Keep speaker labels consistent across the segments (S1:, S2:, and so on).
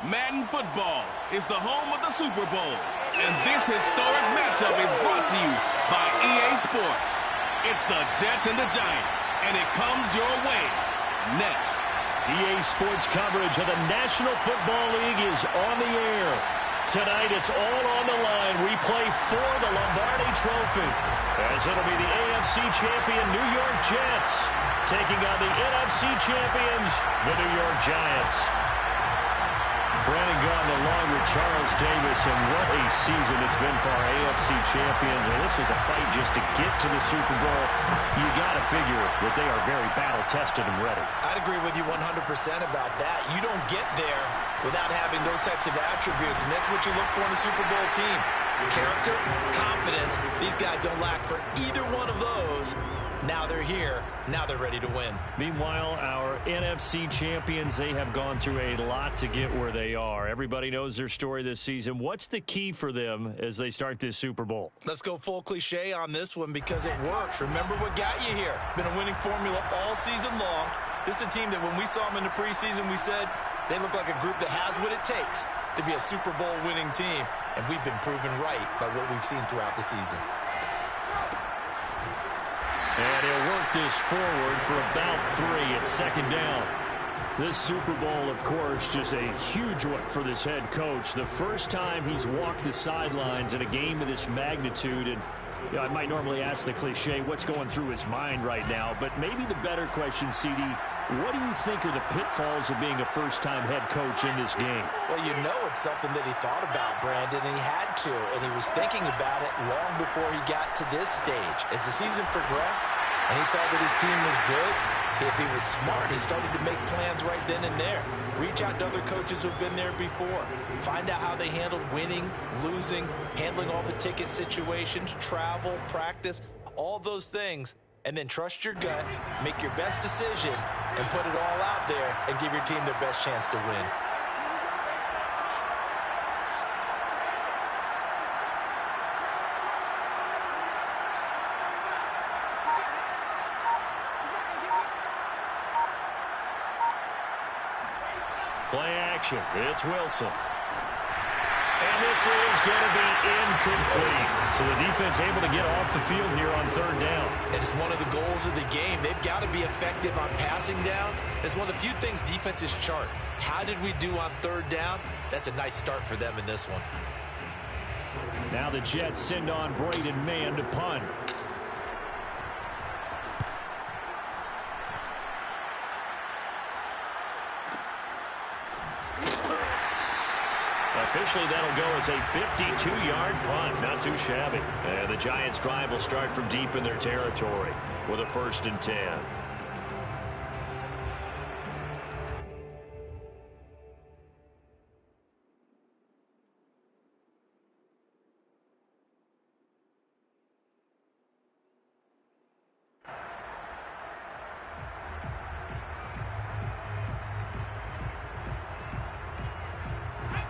S1: Madden football is the home of the Super Bowl, and this historic matchup is brought to you by EA Sports. It's the Jets and the Giants, and it comes your way next.
S2: EA Sports coverage of the National Football League is on the air. Tonight, it's all on the line. We play for the Lombardi Trophy, as it'll be the AFC champion New York Jets taking on the NFC champions, the New York Giants. Brandon gone along with Charles Davis, and what a season it's been for our AFC champions. And this was a fight just to get to the Super Bowl. You got to figure that they are very battle-tested and ready.
S3: I'd agree with you 100% about that. You don't get there without having those types of attributes, and that's what you look for in a Super Bowl team. Character, confidence. These guys don't lack for either one of those. Now they're here. Now they're ready to win.
S2: Meanwhile, our NFC champions, they have gone through a lot to get where they are. Everybody knows their story this season. What's the key for them as they start this Super Bowl?
S3: Let's go full cliche on this one because it works. Remember what got you here. Been a winning formula all season long. This is a team that when we saw them in the preseason, we said they look like a group that has what it takes to be a Super Bowl winning team. And we've been proven right by what we've seen throughout the season.
S2: And he'll work this forward for about 3 at second down. This Super Bowl, of course, just a huge one for this head coach. The first time he's walked the sidelines in a game of this magnitude. And I might normally ask the cliche, what's going through his mind right now? But maybe the better question, CD, what do you think are the pitfalls of being a first-time head coach in this game?
S3: Well, you know it's something that he thought about, Brandon, and he had to. And he was thinking about it long before he got to this stage. As the season progressed and he saw that his team was good, if he was smart, he started to make plans right then and there. Reach out to other coaches who've been there before. Find out how they handled winning, losing, handling all the ticket situations, travel, practice, all those things. And then trust your gut, make your best decision, and put it all out there and give your team their best chance to win.
S2: Play action. It's Wilson. And this is going to be incomplete. So the defense able to get off the field here on third down.
S3: It is one of the goals of the game. They've got to be effective on passing downs. It's one of the few things defenses chart. How did we do on third down? That's a nice start for them in this one.
S2: Now the Jets send on Braden Mann to punt. Officially, that'll go as a 52-yard punt. Not too shabby. And the Giants' drive will start from deep in their territory with a 1st and 10.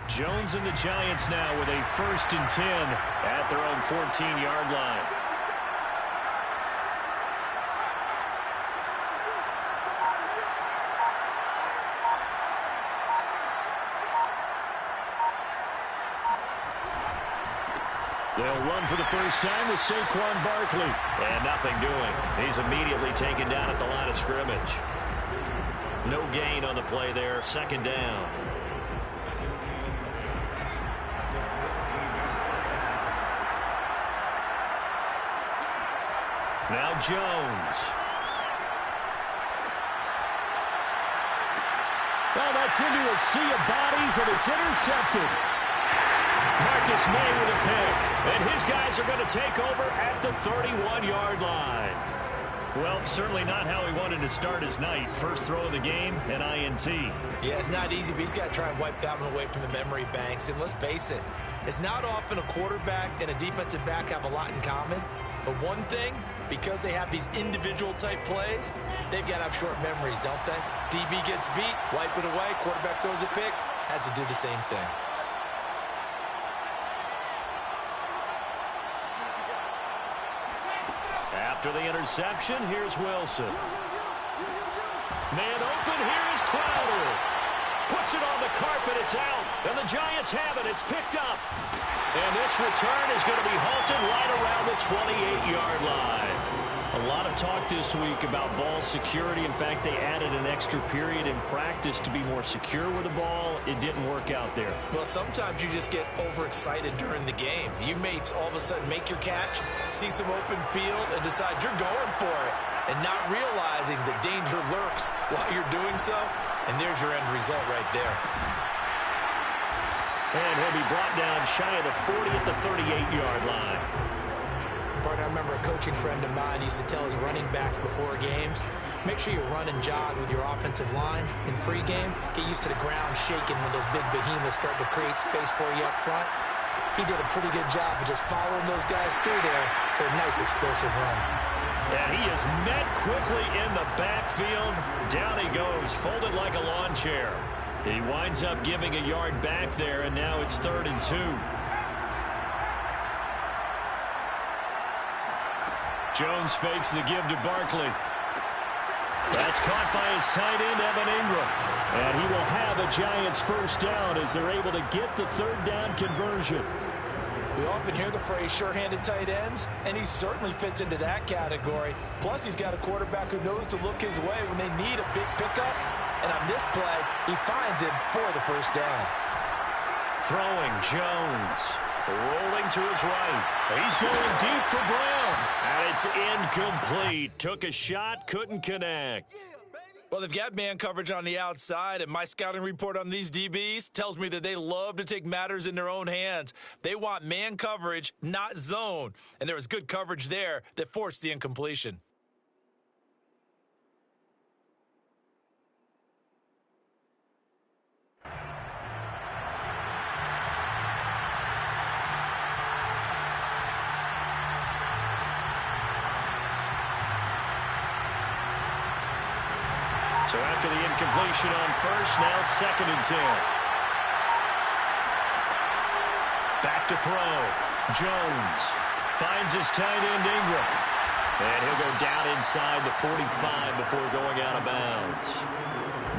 S2: Jones and the Giants now with a 1st and 10 at their own 14-yard line. They'll run for the first time with Saquon Barkley. And nothing doing. He's immediately taken down at the line of scrimmage. No gain on the play there. 2nd down. Now Jones. Well, that's into a sea of bodies, and it's intercepted. Marcus May with a pick, and his guys are going to take over at the 31-yard line. Well, certainly not how he wanted to start his night. First throw of the game, an INT.
S3: Yeah, it's not easy, but he's got to try and wipe that one away from the memory banks. And let's face it, it's not often a quarterback and a defensive back have a lot in common. But one thing, because they have these individual type plays, they've got to have short memories, don't they? DB gets beat, wipe it away, quarterback throws a pick, has to do the same thing.
S2: After the interception, here's Wilson. Man open, here is Crowder. Puts it on the carpet. It's out. And the Giants have it. It's picked up. And this return is going to be halted right around the 28-yard line. A lot of talk this week about ball security. In fact, they added an extra period in practice to be more secure with the ball. It didn't work out there.
S3: Well, sometimes you just get overexcited during the game. You may all of a sudden make your catch, see some open field, and decide you're going for it, and not realizing the danger lurks while you're doing so. And there's your end result right there.
S2: And he'll be brought down shy of the 40 at the 38-yard line.
S3: Partner, I remember a coaching friend of mine used to tell his running backs before games, make sure you run and jog with your offensive line in pregame. Get used to the ground shaking when those big behemoths start to create space for you up front. He did a pretty good job of just following those guys through there for a nice explosive run.
S2: And he is met quickly in the backfield. Down he goes, folded like a lawn chair. He winds up giving a yard back there, and now it's 3rd and 2. Jones fakes the give to Barkley. That's caught by his tight end, Evan Ingram. And he will have a Giants first down as they're able to get the 3rd down conversion.
S3: We often hear the phrase sure-handed tight ends, and he certainly fits into that category. Plus, he's got a quarterback who knows to look his way when they need a big pickup. And on this play, he finds him for the first down.
S2: Throwing Jones. Rolling to his right. He's going deep for Brown. And it's incomplete. Took a shot, couldn't connect.
S3: Well, they've got man coverage on the outside, and my scouting report on these DBs tells me that they love to take matters in their own hands. They want man coverage, not zone. And there was good coverage there that forced the incompletion.
S2: So after the incompletion on first, now 2nd and 10. Back to throw. Jones finds his tight end Ingram. And he'll go down inside the 45 before going out of bounds.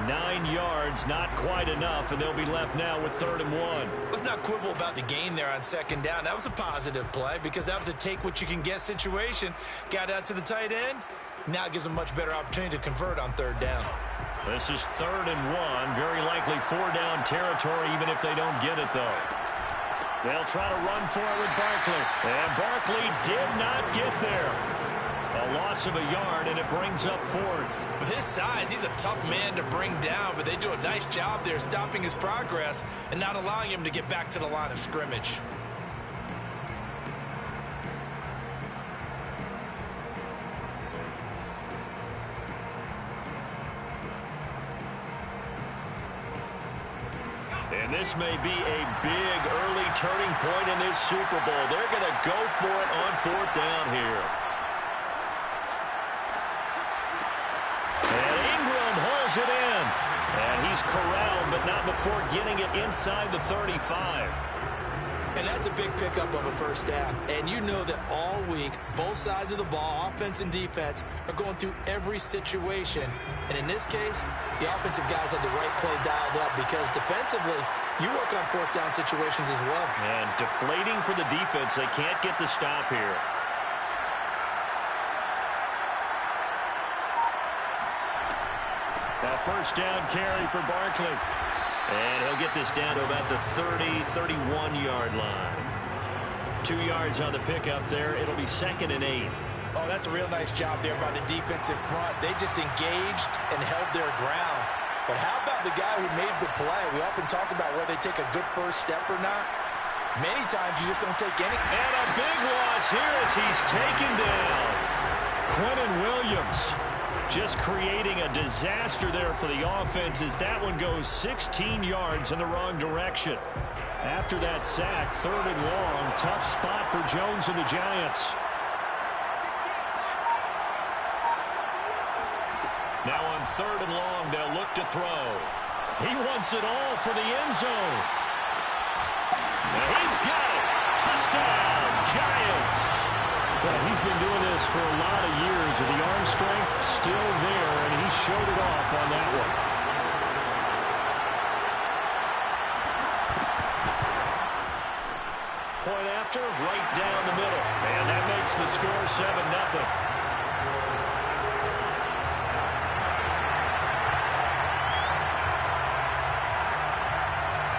S2: 9 yards, not quite enough, and they'll be left now with 3rd and 1.
S3: Let's not quibble about the gain there on 2nd down. That was a positive play because that was a take-what-you-can-get situation. Got out to the tight end. Now it gives them a much better opportunity to convert on 3rd down.
S2: This is 3rd and 1. Very likely 4-down territory, even if they don't get it, though. They'll try to run for it with Barkley. And Barkley did not get there. A loss of a yard, and it brings up 4th.
S3: With his size, he's a tough man to bring down, but they do a nice job there stopping his progress and not allowing him to get back to the line of scrimmage.
S2: And this may be a big early turning point in this Super Bowl. They're going to go for it on 4th down here. And Ingram hauls it in. And he's corralled, but not before getting it inside the 35.
S3: And that's a big pickup of a first down. And you know that all week, both sides of the ball, offense and defense, are going through every situation. And in this case, the offensive guys had the right play dialed up because defensively, you work on 4th down situations as well.
S2: And deflating for the defense. They can't get the stop here. A first down carry for Barkley. And he'll get this down to about the 30, 31-yard line. 2 yards on the pickup there. It'll be 2nd and 8.
S3: Oh, that's a real nice job there by the defense in front. They just engaged and held their ground. But how about the guy who made the play? We often talk about whether they take a good first step or not. Many times you just don't take any.
S2: And a big loss here as he's taken down. Quentin Williams just creating a disaster there for the offense as that one goes 16 yards in the wrong direction. After that sack, 3rd and long, tough spot for Jones and the Giants. Now on 3rd and long, they'll look to throw. He wants it all for the end zone. He's got it. Touchdown, Giants.
S4: Well, he's been doing this for a lot of years with the arm strength still there, and he showed it off on that one.
S2: after, right down the middle. And that makes the score 7-0.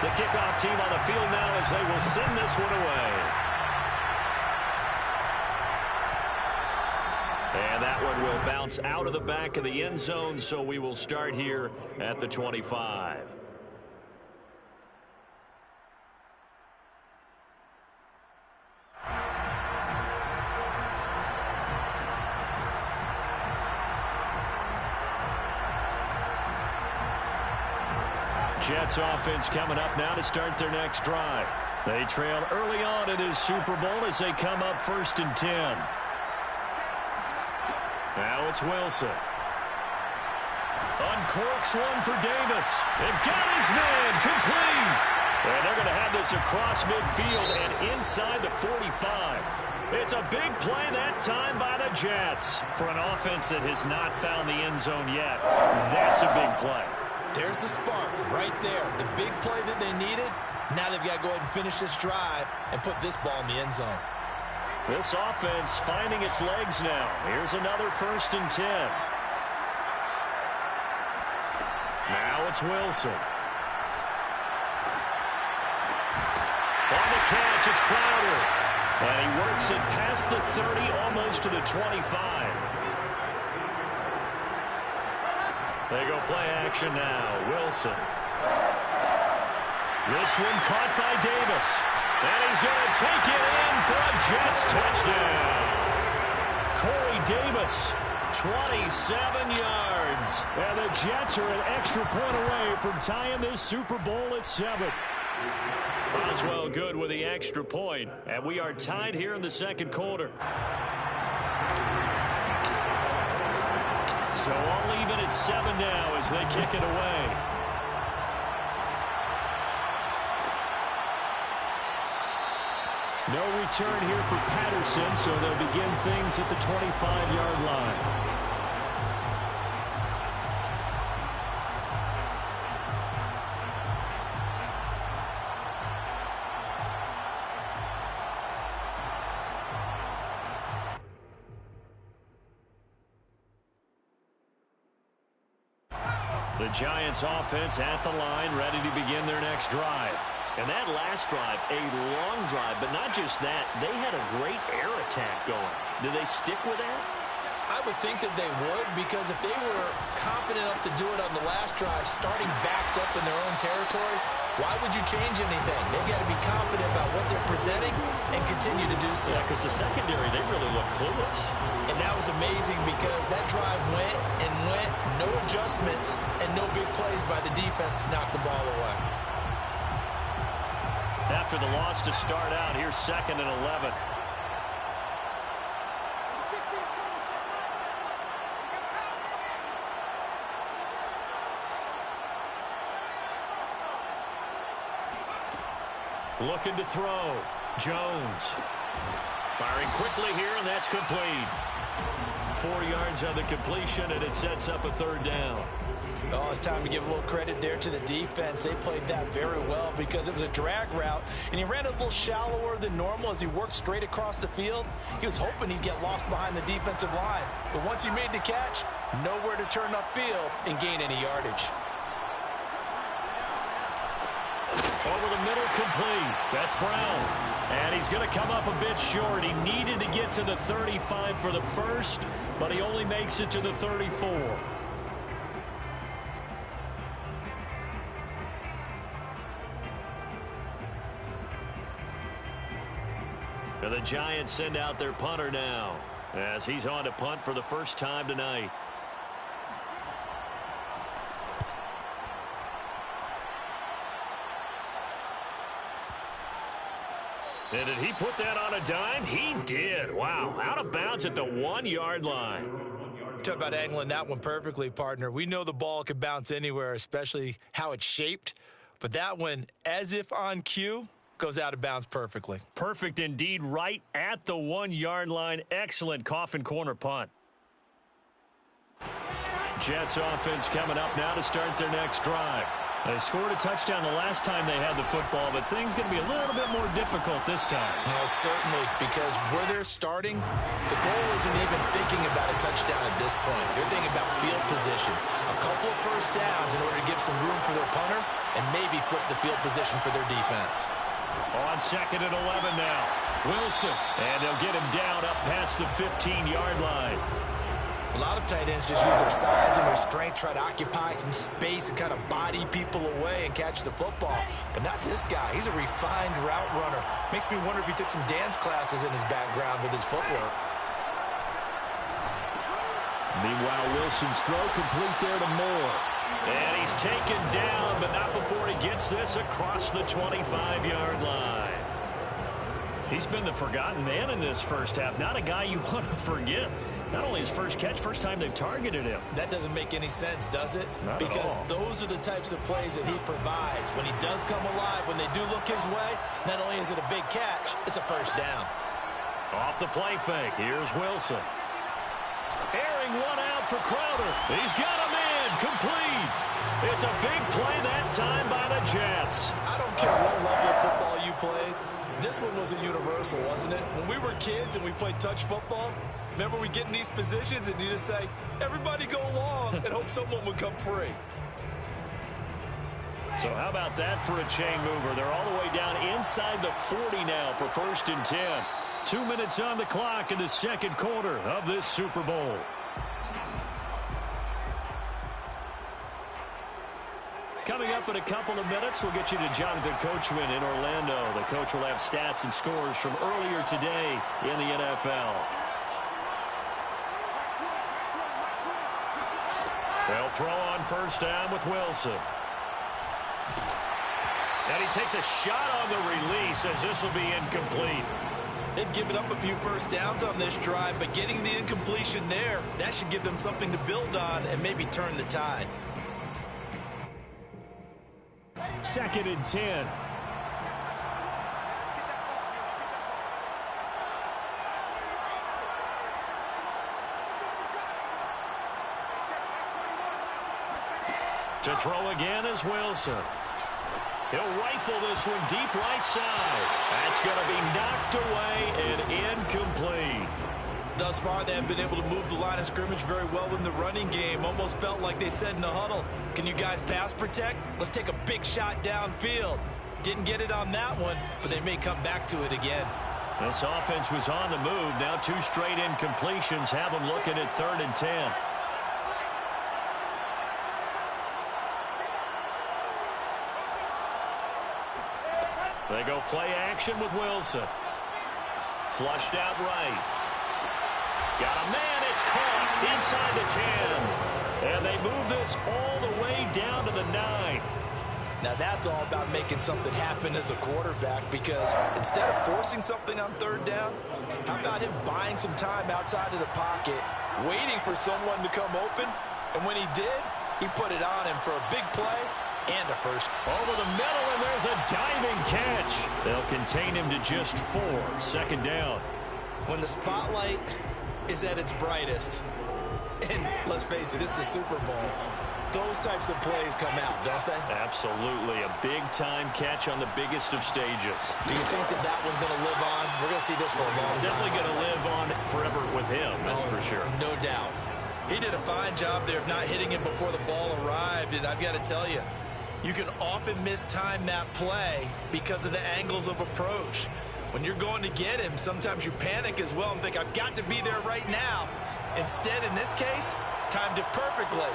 S2: The kickoff team on the field now as they will send this one away. And that one will bounce out of the back of the end zone, so we will start here at the 25. Jets offense coming up now to start their next drive. They trail early on in this Super Bowl as they come up 1st and 10. Now it's Wilson. Uncorks one for Davis. It got his man complete. And they're going to have this across midfield and inside the 45. It's a big play that time by the Jets. For an offense that has not found the end zone yet, that's a big play.
S3: There's the spark right there. The big play that they needed. Now they've got to go ahead and finish this drive and put this ball in the end zone.
S2: This offense finding its legs now. Here's another 1st and 10. Now it's Wilson. On the catch, it's Crowder. And he works it past the 30, almost to the 25. They go play action now. Wilson. This one caught by Davis. And he's going to take it in for a Jets touchdown. Corey Davis, 27 yards. And the Jets are an extra point away from tying this Super Bowl at 7. Boswell good with the extra point. And we are tied here in the second quarter. So all even at 7 now as they kick it away. No return here for Patterson, so they'll begin things at the 25-yard line. The Giants offense at the line, ready to begin their next drive. And that last drive, a long drive, but not just that. They had a great air attack going. Do they stick with that?
S3: I would think that they would, because if they were confident enough to do it on the last drive, starting backed up in their own territory, why would you change anything? They've got to be confident about what they're presenting and continue to do so.
S2: Yeah, because the secondary, they really look clueless.
S3: And that was amazing because that drive went and went, no adjustments, and no big plays by the defense to knock the ball away.
S2: After the loss to start out, here's 2nd and 11. Looking to throw. Jones. Firing quickly here, and that's complete. 4 yards on the completion, and it sets up a 3rd down.
S3: Oh, it's time to give a little credit there to the defense. They played that very well because it was a drag route, and he ran a little shallower than normal as he worked straight across the field. He was hoping he'd get lost behind the defensive line, but once he made the catch, nowhere to turn upfield and gain any yardage.
S2: Over the middle, complete. That's Brown. And he's going to come up a bit short. He needed to get to the 35 for the first, but he only makes it to the 34. And the Giants send out their punter now as he's on to punt for the first time tonight. And did he put that on a dime? He did. Wow. Out of bounds at the 1-yard line.
S3: Talk about angling that one perfectly, partner. We know the ball could bounce anywhere, especially how it's shaped. But that one, as if on cue, goes out of bounds perfectly.
S2: Perfect indeed, right at the 1-yard line. Excellent coffin corner punt. Jets offense coming up now to start their next drive. They scored a touchdown the last time they had the football, but things going to be a little bit more difficult this time.
S3: Well, certainly, because where they're starting, the goal isn't even thinking about a touchdown at this point. They're thinking about field position. A couple of first downs in order to give some room for their punter and maybe flip the field position for their defense.
S2: On 2nd and 11 now. Wilson, and they'll get him down up past the 15-yard line.
S3: A lot of tight ends just use their size and their strength, try to occupy some space and kind of body people away and catch the football. But not this guy. He's a refined route runner. Makes me wonder if he took some dance classes in his background with his footwork.
S2: Meanwhile, Wilson's throw complete there to Moore. And he's taken down, but not before he gets this across the 25-yard line. He's been the forgotten man in this first half. Not a guy you want to forget. Not only his first catch, first time they've targeted him.
S3: That doesn't make any sense, does it?
S2: Not
S3: because
S2: at all.
S3: Those are the types of plays that he provides. When he does come alive, when they do look his way, not only is it a big catch, it's a first down.
S2: Off the play fake, here's Wilson. Airing one out for Crowder. He's got him in, complete. It's a big play that time by the Jets.
S3: I don't care what level of football you played. This one was a universal, wasn't it? When we were kids and we played touch football, remember we get in these positions and you just say, everybody go along and hope someone would come free.
S2: So how about that for a chain mover? They're all the way down inside the 40 now for 1st and 10. 2 minutes on the clock in the second quarter of this Super Bowl. Coming up in a couple of minutes, we'll get you to Jonathan Coachman in Orlando. The coach will have stats and scores from earlier today in the NFL. They'll throw on first down with Wilson. And he takes a shot on the release as this will be incomplete.
S3: They've given up a few first downs on this drive, but getting the incompletion there, that should give them something to build on and maybe turn the tide.
S2: 2nd and 10. To throw again is Wilson. He'll rifle this one deep right side. That's going to be knocked away and incomplete. Thus far, they haven't been able to move the line of scrimmage very well in the running game. Almost felt like they said in the huddle, can you guys pass protect? Let's take a big shot downfield. Didn't get it on that one, but they may come back to it again. This offense was on the move. Now 2 straight incompletions have them looking at 3rd and 10. They go play action with Wilson. Flushed out right. Got a man, it's caught inside the 10. And they move this all the way down to the 9. Now that's all about making something happen as a quarterback, because instead of forcing something on 3rd down, how about him buying some time outside of the pocket, waiting for someone to come open, and when he did, he put it on him for a big play and a first. Over the middle, and there's a diving catch. They'll contain him to just 4. 2nd down. When the spotlight is at its brightest, and let's face it, it's the Super Bowl, those types of plays come out, don't they? Absolutely. A big-time catch on the biggest of stages. Do you think that that one's going to live on? We're going to see this for a long time. Definitely going to live on forever with him, that's for sure. No doubt. He did a fine job there of not hitting him before the ball arrived, and I've got to tell you, you can often mistime that play because of the angles of approach. When you're going to get him, sometimes you panic as well and think, I've got to be there right now. Instead, in this case, timed it perfectly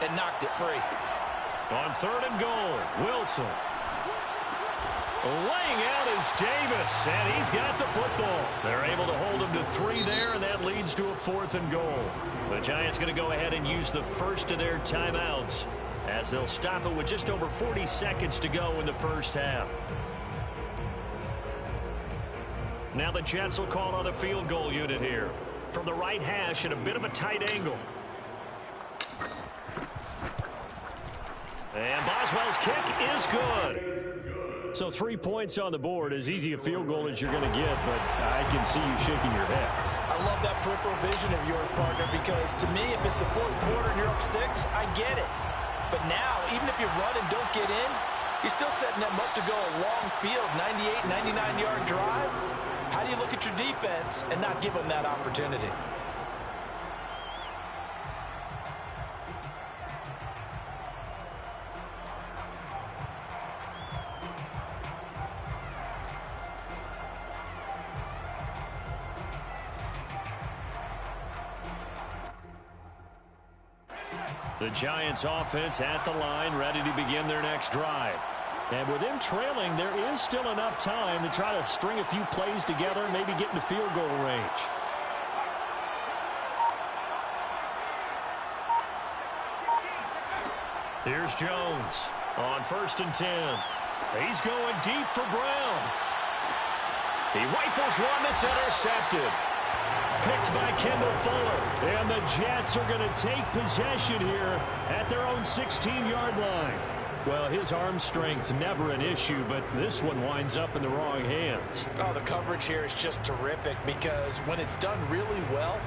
S2: and knocked it free. On 3rd and goal, Wilson. Laying out is Davis, and he's got the football. They're able to hold him to 3 there, and that leads to a 4th and goal. The Giants going to go ahead and use the first of their timeouts, as they'll stop it with just over 40 seconds to go in the first half. Now the Jets will call on the field goal unit here. From the right hash at a bit of a tight angle. And Boswell's kick is good. So 3 points on the board, as easy a field goal as you're going to get, but I can see you shaking your head. I love that peripheral vision of yours, partner, because to me, if it's the 4th quarter and you're up 6, I get it. But now
S3: even if you run and don't get in, you're still setting them up to go a long field, 98, 99-yard drive. How do you look at your defense and not give them that opportunity?
S2: The Giants offense at the line, ready to begin their next drive. And with them trailing, there is still enough time to try to string a few plays together, maybe get into field goal range. Here's Jones on 1st and 10. He's going deep for Brown. He rifles one that's intercepted. Picked by Kendall Fuller. And the Jets are going to take possession here at their own 16-yard line. Well, his arm strength never an issue, but this one winds up in the wrong hands.
S3: Oh, the coverage here is just terrific because when it's done really well,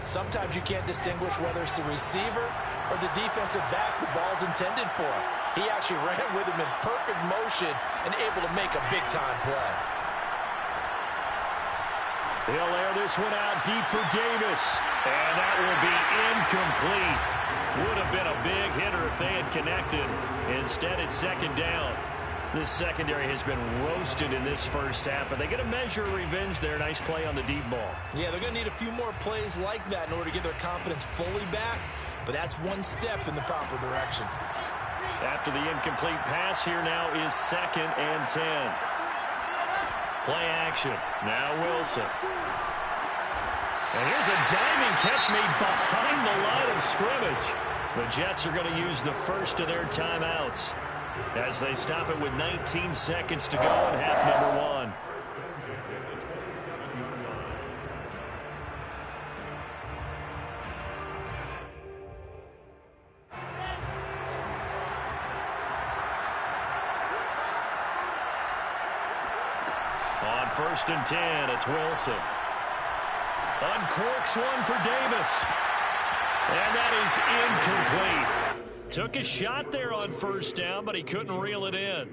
S3: sometimes you can't distinguish whether it's the receiver or the defensive back the ball's intended for. He actually ran with him in perfect motion and able to make a big-time play.
S2: He'll air this one out deep for Davis. And that will be incomplete. Would have been a big hitter if they had connected. Instead, it's 2nd down. This secondary has been roasted in this first half, but they get a measure of revenge there. Nice play on the deep ball.
S3: Yeah, they're going to need a few more plays like that in order to get their confidence fully back, but that's one step in the proper direction.
S2: After the incomplete pass, here now is 2nd and 10. Play action. Now Wilson. And here's a diving catch made behind the line of scrimmage. The Jets are going to use the first of their timeouts as they stop it with 19 seconds to go in half number 1. On 1st and 10, it's Wilson. Uncorks one for Davis. And that is incomplete. Took a shot there on 1st down, but he couldn't reel it in.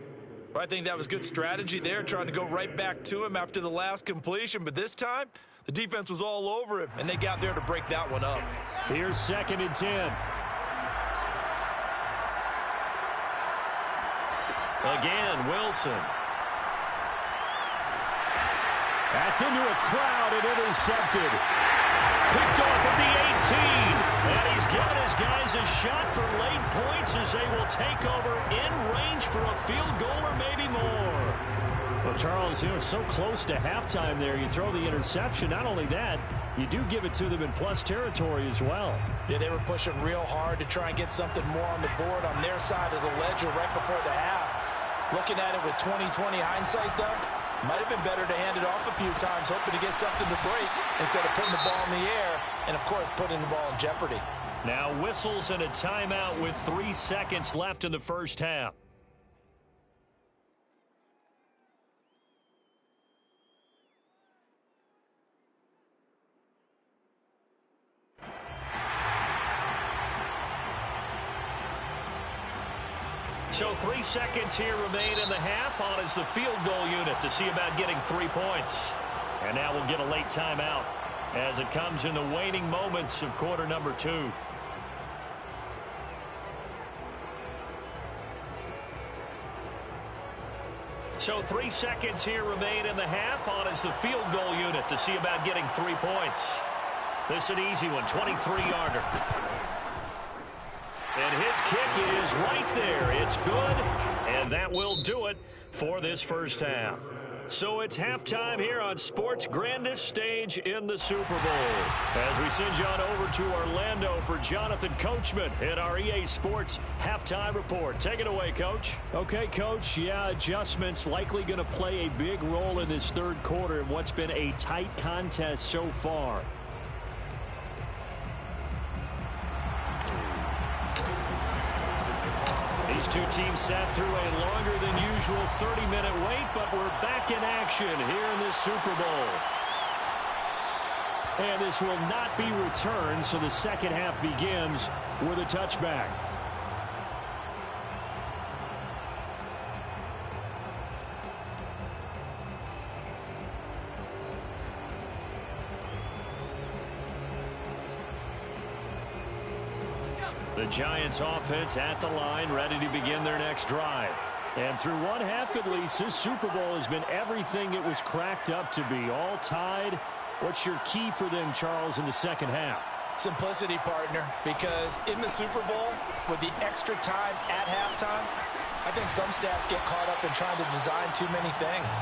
S3: Well, I think that was good strategy there, trying to go right back to him after the last completion. But this time, the defense was all over him, and they got there to break that one up.
S2: Here's 2nd and 10. Again, Wilson. That's into a crowd and intercepted. Picked off at the 18. And he's given his guys a shot for late points as they will take over in range for a field goal or maybe more. Well, Charles, so close to halftime there. You throw the interception. Not only that, you do give it to them in plus territory as well.
S3: Yeah, they were pushing real hard to try and get something more on the board on their side of the ledger right before the half. Looking at it with 20/20 hindsight, though, might have been better to hand it off a few times, hoping to get something to break instead of putting the ball in the air and, of course, putting the ball in jeopardy.
S2: Now whistles and a timeout with 3 seconds left in the first half. So 3 seconds here remain in the half. On is the field goal unit to see about getting 3 points. And now we'll get a late timeout as it comes in the waning moments of quarter number 2. So 3 seconds here remain in the half. On is the field goal unit to see about getting 3 points. This is an easy one, 23-yarder. And his kick is right there. It's good, and that will do it for this first half. So it's halftime here on sports' grandest stage in the Super Bowl. As we send you on over to Orlando for Jonathan Coachman in our EA Sports Halftime Report. Take it away, Coach.
S4: Okay, Coach. Yeah, adjustments likely going to play a big role in this third quarter in what's been a tight contest so far.
S2: These two teams sat through a longer than usual 30-minute wait, but we're back in action here in this Super Bowl.
S4: And this will not be returned, so the second half begins with a touchback. The Giants offense at the line, ready to begin their next drive. And through one half at least, this Super Bowl has been everything it was cracked up to be. All tied. What's your key for them, Charles, in the second half?
S3: Simplicity, partner, because in the Super Bowl, with the extra time at halftime, I think some staffs get caught up in trying to design too many things.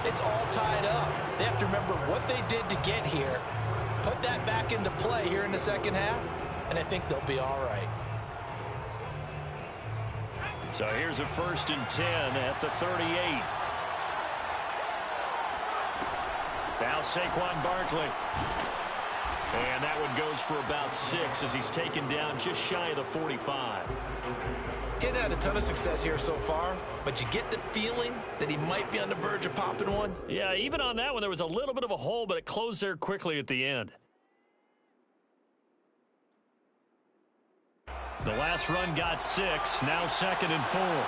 S3: It's all tied up. They have to remember what they did to get here, put that back into play here in the second half, and I think they'll be all right.
S4: So here's a 1st and 10 at the 38. Now Saquon Barkley. And that one goes for about 6 as he's taken down just shy of the 45.
S3: He hadn't had a ton of success here so far, but you get the feeling that he might be on the verge of popping one.
S4: Yeah, even on that one, there was a little bit of a hole, but it closed there quickly at the end. The last run got 6, now 2nd and 4.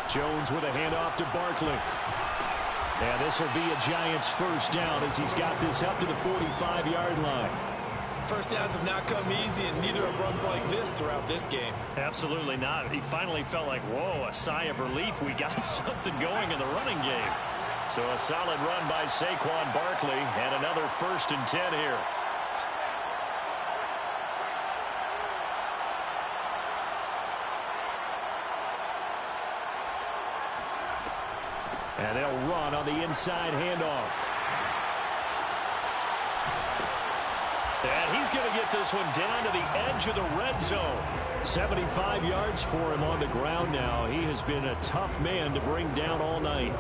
S4: Jones with a handoff to Barkley. And this will be a Giants 1st down as he's got this up to the 45-yard line.
S3: First downs have not come easy, and neither have runs like this throughout this game.
S4: Absolutely not. He finally felt like, whoa, a sigh of relief. We got something going in the running game. So a solid run by Saquon Barkley and another 1st and 10 here. And they'll run on the inside handoff. And he's going to get this one down to the edge of the red zone. 75 yards for him on the ground now. He has been a tough man to bring down all night.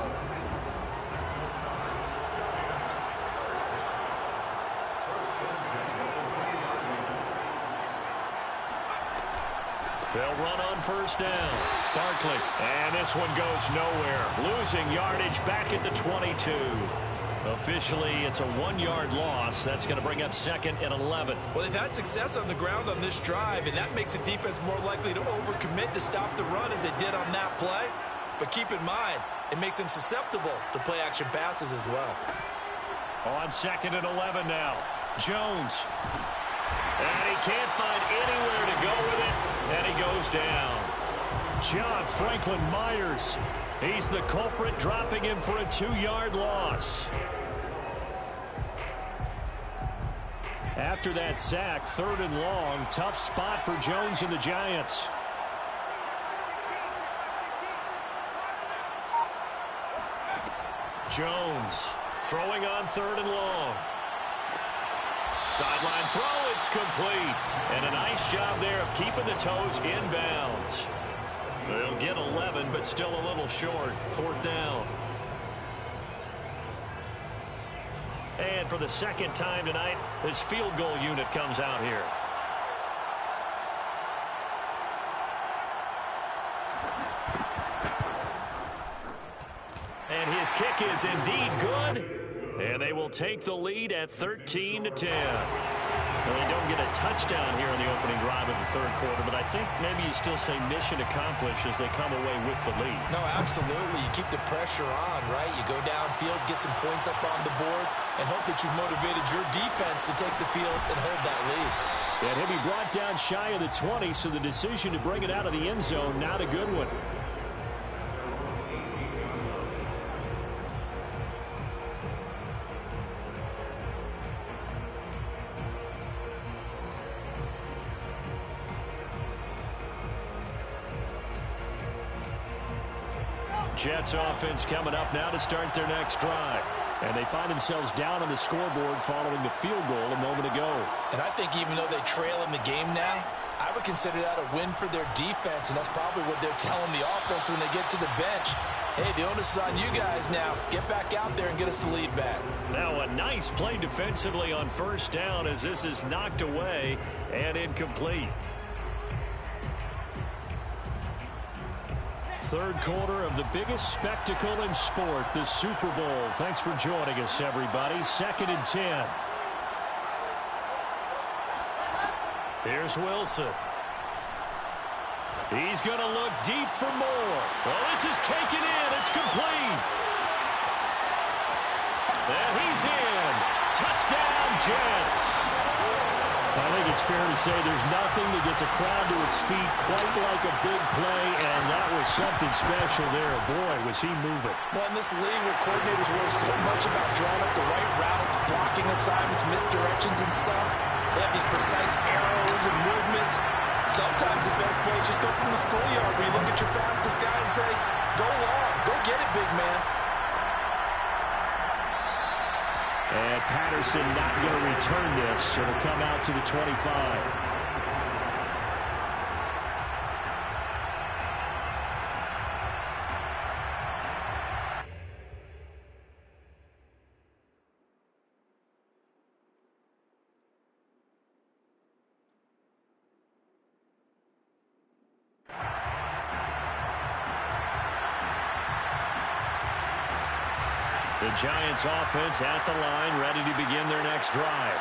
S4: They'll run on 1st down. Barkley. And this one goes nowhere. Losing yardage back at the 22. Officially, it's a 1-yard loss. That's going to bring up 2nd and 11.
S3: Well, they've had success on the ground on this drive, and that makes a defense more likely to overcommit to stop the run as they did on that play. But keep in mind, it makes them susceptible to play-action passes as well.
S4: On 2nd and 11 now. Jones. And he can't find anywhere to go with it, and he goes down. John Franklin Myers. He's the culprit, dropping him for a 2-yard loss. After that sack, 3rd and long, tough spot for Jones and the Giants. Jones throwing on 3rd and long. Sideline throw, it's complete. And a nice job there of keeping the toes inbounds. They'll get 11, but still a little short. 4th down. And for the 2nd time tonight, this field goal unit comes out here. And his kick is indeed good. And they will take the lead at 13-10. Well, they don't get a touchdown here in the opening drive of the 3rd quarter, but I think maybe you still say mission accomplished as they come away with the lead.
S3: No, absolutely. You keep the pressure on, right? You go downfield, get some points up on the board, and hope that you've motivated your defense to take the field and hold that lead.
S4: And he'll be brought down shy of the 20, so the decision to bring it out of the end zone, not a good one. Jets offense coming up now to start their next drive. And they find themselves down on the scoreboard following the field goal a moment ago.
S3: And I think even though they trail in the game now, I would consider that a win for their defense, and that's probably what they're telling the offense when they get to the bench. Hey, the onus is on you guys now. Get back out there and get us the lead back.
S4: Now a nice play defensively on 1st down as this is knocked away and incomplete. 3rd quarter of the biggest spectacle in sport, the Super Bowl. Thanks for joining us, everybody. 2nd and 10. Here's Wilson. He's going to look deep for more. Well, this is taken in. It's complete. And he's in. Touchdown, Jets.
S2: I think it's fair to say there's nothing that gets a crowd to its feet quite like a big play, and that was something special there. Boy, was he moving.
S3: Well, in this league where coordinators worry so much about drawing up the right routes, blocking assignments, misdirections and stuff, they have these precise arrows and movements. Sometimes the best play is just go from the schoolyard where you look at your fastest guy and say, go long, go get it, big man.
S2: And Patterson not going to return this. It'll come out to the 25.
S4: The Giants offense at the line, ready to begin their next drive.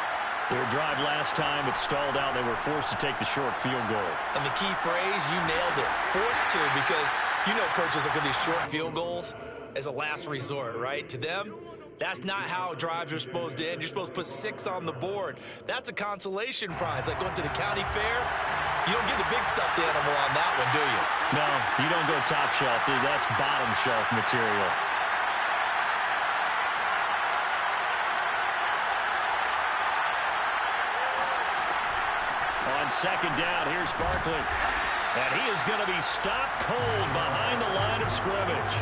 S4: Their drive last time, it stalled out. They were forced to take the short field goal.
S3: And the key phrase, you nailed it, forced to, because you know coaches look at these short field goals as a last resort, right? To them, that's not how drives are supposed to end. You're supposed to put 6 on the board. That's a consolation prize, like going to the county fair. You don't get the big stuffed animal on that one, do you?
S4: No, you don't go top shelf. That's bottom shelf material. On second down, here's Barkley. And he is going to be stopped cold behind the line of scrimmage.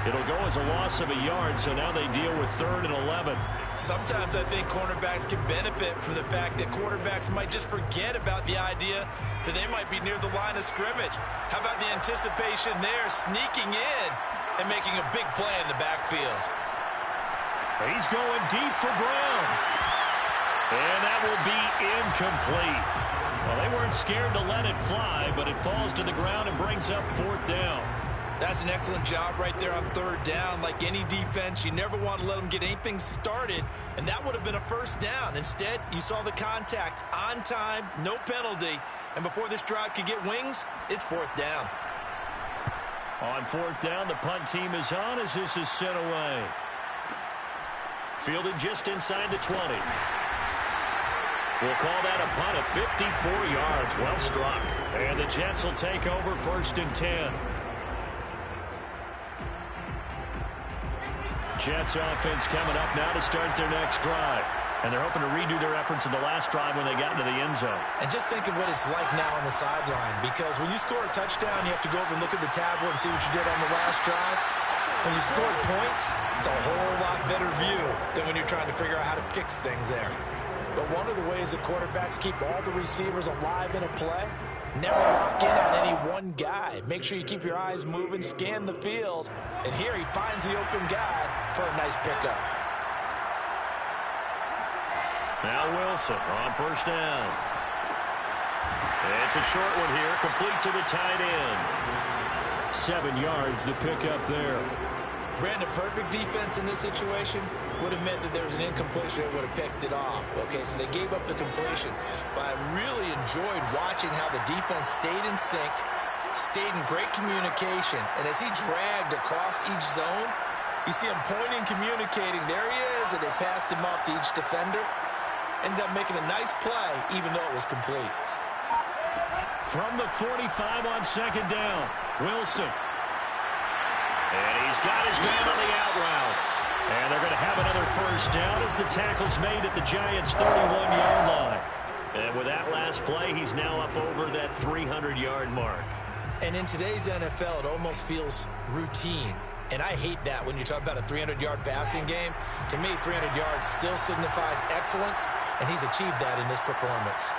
S4: It'll go as a loss of a yard, so now they deal with 3rd and 11.
S3: Sometimes I think cornerbacks can benefit from the fact that quarterbacks might just forget about the idea that they might be near the line of scrimmage. How about the anticipation there, sneaking in and making a big play in the backfield?
S4: He's going deep for Brown. And that will be incomplete. Well, they weren't scared to let it fly, but it falls to the ground and brings up 4th down.
S3: That's an excellent job right there on 3rd down. Like any defense, you never want to let them get anything started, and that would have been a 1st down. Instead, you saw the contact on time, no penalty, and before this drive could get wings, it's 4th down.
S4: On 4th down, the punt team is on as this is sent away. Fielded just inside the 20. We'll call that a punt of 54 yards. Well struck. And the Jets will take over 1st and 10. Jets offense coming up now to start their next drive. And they're hoping to redo their efforts in the last drive when they got into the end zone.
S3: And just think of what it's like now on the sideline, because when you score a touchdown, you have to go over and look at the tablet and see what you did on the last drive. When you scored points, it's a whole lot better view than when you're trying to figure out how to fix things there. But one of the ways that quarterbacks keep all the receivers alive in a play, never lock in on any one guy. Make sure you keep your eyes moving, scan the field, and here he finds the open guy for a nice pickup.
S4: Now Wilson on 1st down. It's a short one here, complete to the tight end.
S2: 7 yards, the pickup there.
S3: Brandon, perfect defense in this situation would have meant that there was an incompletion that would have picked it off. Okay, so they gave up the completion. But I really enjoyed watching how the defense stayed in sync, stayed in great communication. And as he dragged across each zone, you see him pointing, communicating. There he is, and they passed him off to each defender. Ended up making a nice play, even though it was complete.
S4: From the 45 on 2nd down, Wilson. And he's got his man on the out route. And they're going to have another 1st down as the tackle's made at the Giants' 31-yard line. And with that last play, he's now up over that 300-yard mark.
S3: And in today's NFL, it almost feels routine. And I hate that when you talk about a 300-yard passing game. To me, 300 yards still signifies excellence, and he's achieved that in this performance.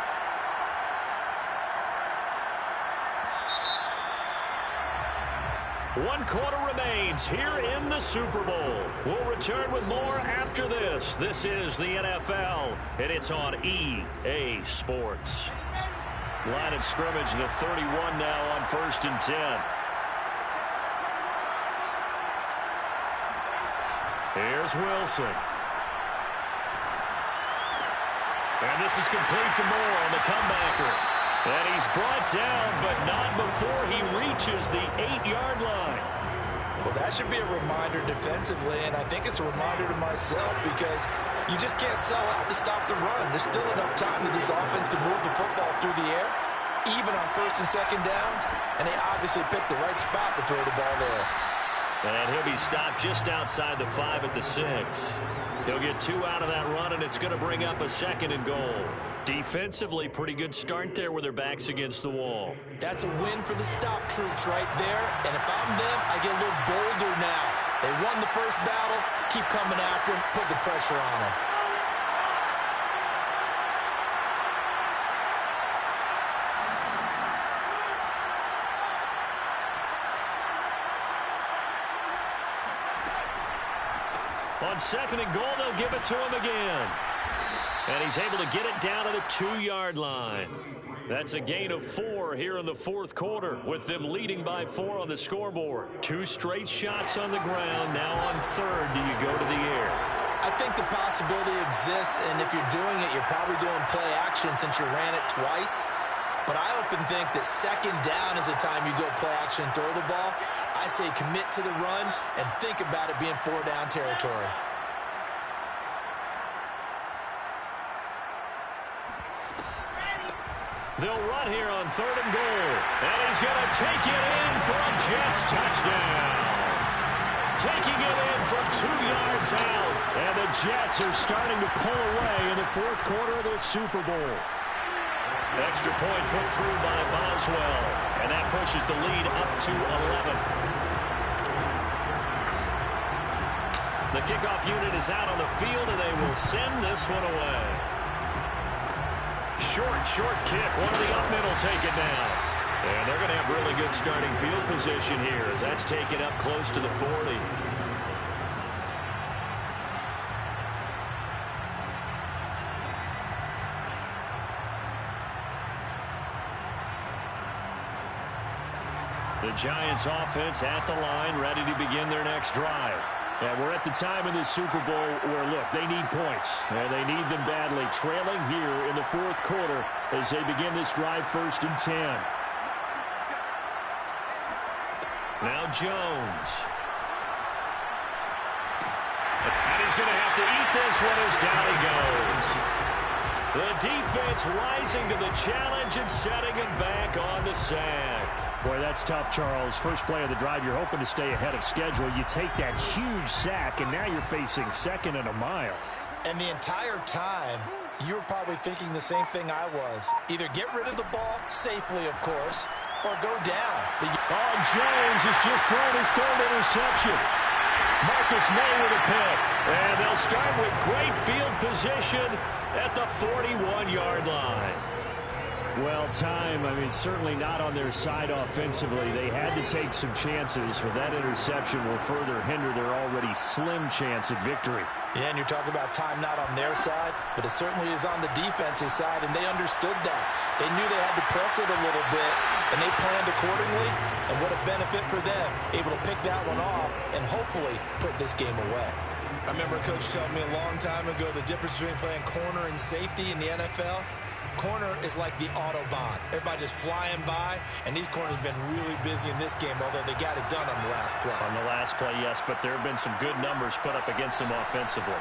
S4: One quarter remains here in the Super Bowl. We'll return with more after this. This is the NFL, and it's on EA Sports. Line of scrimmage, the 31 now on 1st and 10. Here's Wilson. And this is complete to Moore on the comebacker. And he's brought down, but not before he reaches the 8-yard line.
S3: Well, that should be a reminder defensively, and I think it's a reminder to myself because you just can't sell out to stop the run. There's still enough time that this offense can move the football through the air, even on first and second downs, and they obviously picked the right spot to throw the ball there.
S4: And he'll be stopped just outside the 5 at the 6. He'll get 2 out of that run, and it's going to bring up a 2nd and goal. Defensively, pretty good start there with their backs against the wall.
S3: That's a win for the stop troops right there. And if I'm them, I get a little bolder now. They won the first battle. Keep coming after them. Put the pressure on them.
S4: On 2nd and goal, they'll give it to him again. And he's able to get it down to the 2-yard line. That's a gain of 4 here in the 4th quarter, with them leading by 4 on the scoreboard. 2 straight shots on the ground. Now on 3rd, do you go to the air?
S3: I think the possibility exists, and if you're doing it, you're probably going play action since you ran it twice. But I often think that 2nd down is the time you go play action and throw the ball. I say commit to the run and think about it being 4-down territory.
S4: They'll run here on 3rd and goal. And he's going to take it in for a Jets touchdown. Taking it in from 2 yards out. And the Jets are starting to pull away in the 4th quarter of this Super Bowl. Extra point put through by Boswell. And that pushes the lead up to 11. The kickoff unit is out on the field, and they will send this one away. Short kick. One of the up middle take it down. And they're going to have really good starting field position here as that's taken up close to the 40. The Giants offense at the line, ready to begin their next drive. And we're at the time in the Super Bowl where, look, they need points. And they need them badly. Trailing here in the 4th quarter as they begin this drive 1st and 10. Now Jones. And he's going to have to eat this one as down he goes. The defense rising to the challenge and setting him back on the sack.
S2: Boy, that's tough, Charles. First play of the drive, you're hoping to stay ahead of schedule. You take that huge sack, and now you're facing 2nd and a mile.
S3: And the entire time, you were probably thinking the same thing I was. Either get rid of the ball, safely, of course, or go down.
S4: Jones has just thrown his 3rd interception. Marcus May with a pick. And they'll start with great field position at the 41-yard line.
S2: Well, certainly not on their side offensively. They had to take some chances, but that interception will further hinder their already slim chance at victory.
S3: Yeah, and you're talking about time not on their side, but it certainly is on the defense's side, and they understood that. They knew they had to press it a little bit, and they planned accordingly, and what a benefit for them, able to pick that one off and hopefully put this game away. I remember Coach telling me a long time ago the difference between playing corner and safety in the NFL. Corner is like the Autobahn. Everybody just flying by, and these corners have been really busy in this game, although they got it done on the last play.
S4: On the last play, yes, but there have been some good numbers put up against them offensively.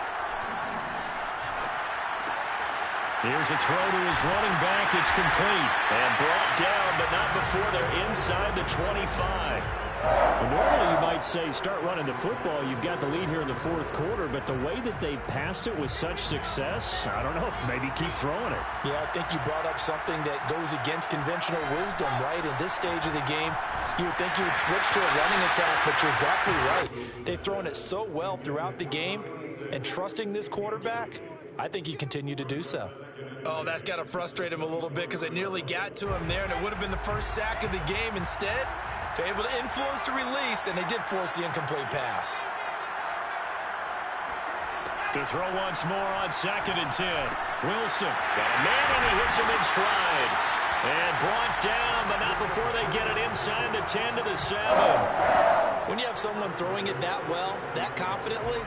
S4: Here's a throw to his running back. It's complete. And brought down, but not before they're inside the 25.
S2: Well, normally you might say start running the football. You've got the lead here in the 4th quarter, but the way that they've passed it with such success, I don't know, maybe keep throwing it.
S3: Yeah, I think you brought up something that goes against conventional wisdom, right? In this stage of the game, you would think you would switch to a running attack, but you're exactly right. They've thrown it so well throughout the game, and trusting this quarterback, I think you continue to do so. Oh, that's got to frustrate him a little bit because they nearly got to him there, and it would have been the first sack of the game. Instead, they're able to influence the release, and they did force the incomplete pass.
S4: To throw once more on 2nd and 10. Wilson got a man, and he hits him in stride. And brought down, but not before they get it inside the 10 to the 7. When you have someone throwing it that well, that confidently,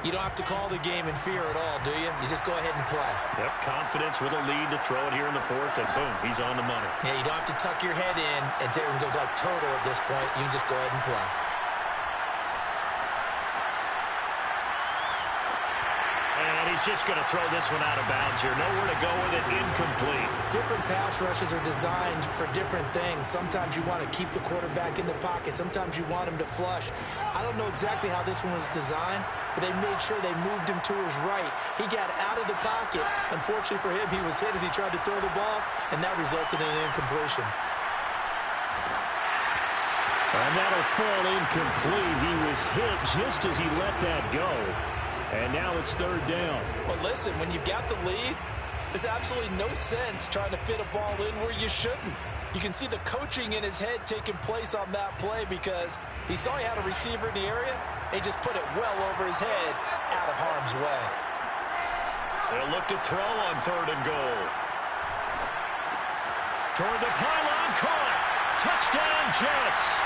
S3: You don't have to call the game in fear at all, do you? You just go ahead and play.
S2: Yep, confidence with a lead to throw it here in the fourth, and boom, he's on the money.
S3: Yeah, you don't have to tuck your head in and go like turtle at this point. You can just go ahead and play.
S2: And he's just going to throw this one out of bounds here. Nowhere to go with it, incomplete.
S3: Different pass rushes are designed for different things. Sometimes you want to keep the quarterback in the pocket. Sometimes you want him to flush. I don't know exactly how this one was designed, but they made sure they moved him to his right. He got out of the pocket. Unfortunately for him, he was hit as he tried to throw the ball, and that resulted in an incompletion.
S2: And that'll fall incomplete. He was hit just as he let that go. And now it's third down.
S3: But listen, when you've got the lead, there's absolutely no sense trying to fit a ball in where you shouldn't. You can see the coaching in his head taking place on that play because he saw he had a receiver in the area. He just put it well over his head out of harm's way.
S2: They'll look to throw on third and goal. Toward the pylon, caught. Touchdown, Jets.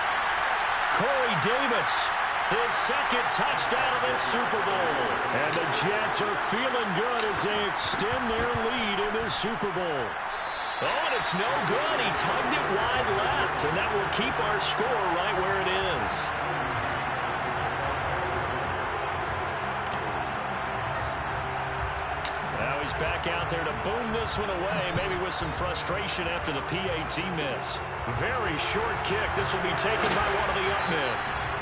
S2: Corey Davis, his second touchdown of this Super Bowl. And the Jets are feeling good as they extend their lead in this Super Bowl. Oh, and it's no good. He tugged it wide left, and that will keep our score right where it is. Now he's back out there to boom this one away, maybe with some frustration after the PAT miss. Very short kick. This will be taken by one of the up men.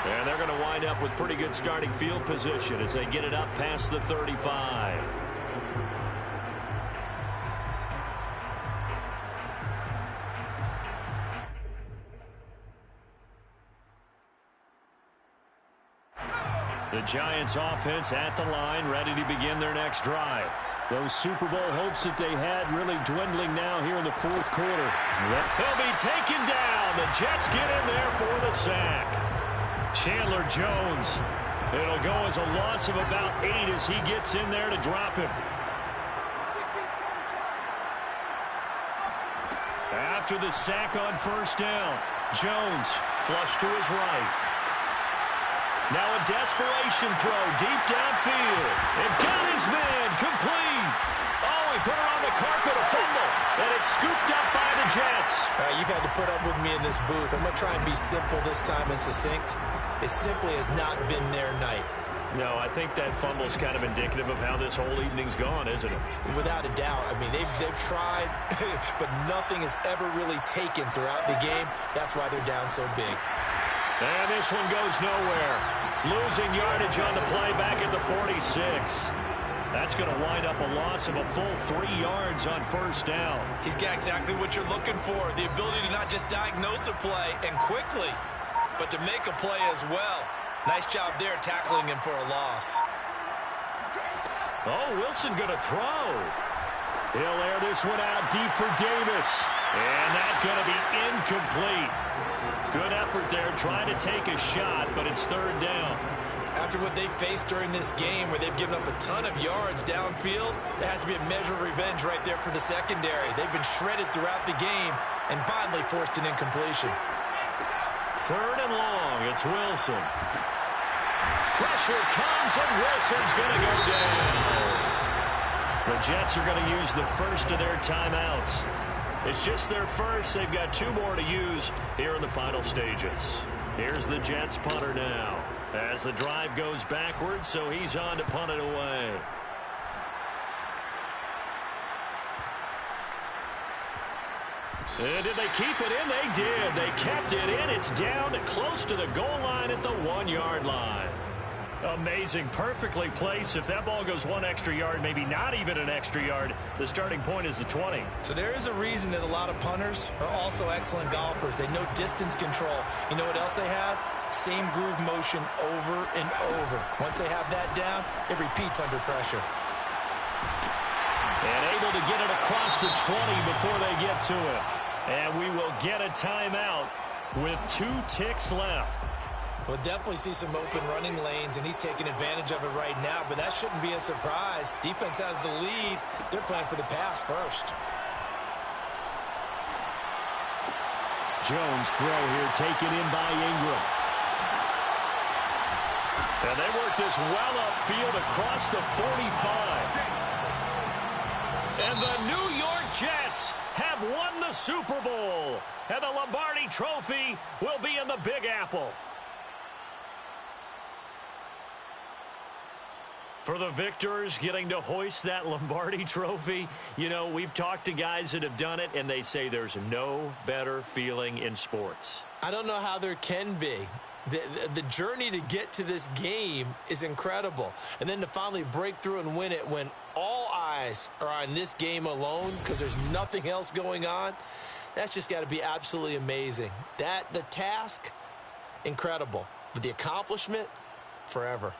S2: And they're going to wind up with pretty good starting field position as they get it up past the 35. The Giants offense at the line, ready to begin their next drive. Those Super Bowl hopes that they had really dwindling now here in the fourth quarter. He'll be taken down. The Jets get in there for the sack. Chandler Jones. It'll go as a loss of about 8 as he gets in there to drop him. After the sack on first down, Jones flush to his right. Now a desperation throw deep downfield. It got his man complete. Oh, he put it on the carpet, a fumble, and it's scooped up by the Jets.
S3: You've had to put up with me in this booth. I'm going to try and be simple this time and succinct. It simply has not been their night.
S2: No, I think that fumble's kind of indicative of how this whole evening's gone, isn't it?
S3: Without a doubt. I mean, they've tried, but nothing has ever really taken throughout the game. That's why they're down so big.
S2: And this one goes nowhere. Losing yardage on the play back at the 46. That's going to wind up a loss of a full 3 yards on first down.
S3: He's got exactly what you're looking for, the ability to not just diagnose a play and quickly, but to make a play as well. Nice job there tackling him for a loss.
S2: Oh, Wilson going to throw. He'll air this one out deep for Davis. And that's going to be incomplete. Good effort there trying to take a shot, but it's third down.
S3: After what they've faced during this game where they've given up a ton of yards downfield, there has to be a measure of revenge right there for the secondary. They've been shredded throughout the game and finally forced an incompletion.
S2: Third and long, it's Wilson. Pressure comes, and Wilson's going to go down. The Jets are going to use the first of their timeouts. It's just their first. They've got 2 more to use here in the final stages. Here's the Jets punter now as the drive goes backwards, so he's on to punt it away. And did they keep it in? They did. They kept it in. It's down to close to the goal line at the 1-yard line. Amazing. Perfectly placed. If that ball goes 1 extra yard, maybe not even an extra yard, the starting point is the 20.
S3: So there is a reason that a lot of punters are also excellent golfers. They know distance control. You know what else they have? Same groove motion over and over. Once they have that down, it repeats under pressure.
S2: And able to get it across the 20 before they get to it. And we will get a timeout with 2 ticks left.
S3: We'll definitely see some open running lanes, and he's taking advantage of it right now, but that shouldn't be a surprise. Defense has the lead. They're playing for the pass first.
S2: Jones throw here taken in by Ingram.
S4: And they work this well upfield across the 45. And the New York Jets have won the Super Bowl. And the Lombardi Trophy will be in the Big Apple. For the victors getting to hoist that Lombardi Trophy, you know, we've talked to guys that have done it, and they say there's no better feeling in sports.
S3: I don't know how there can be. The journey to get to this game is incredible. And then to finally break through and win it when all eyes are on this game alone because there's nothing else going on, that's just got to be absolutely amazing. The task, incredible. But the accomplishment, forever.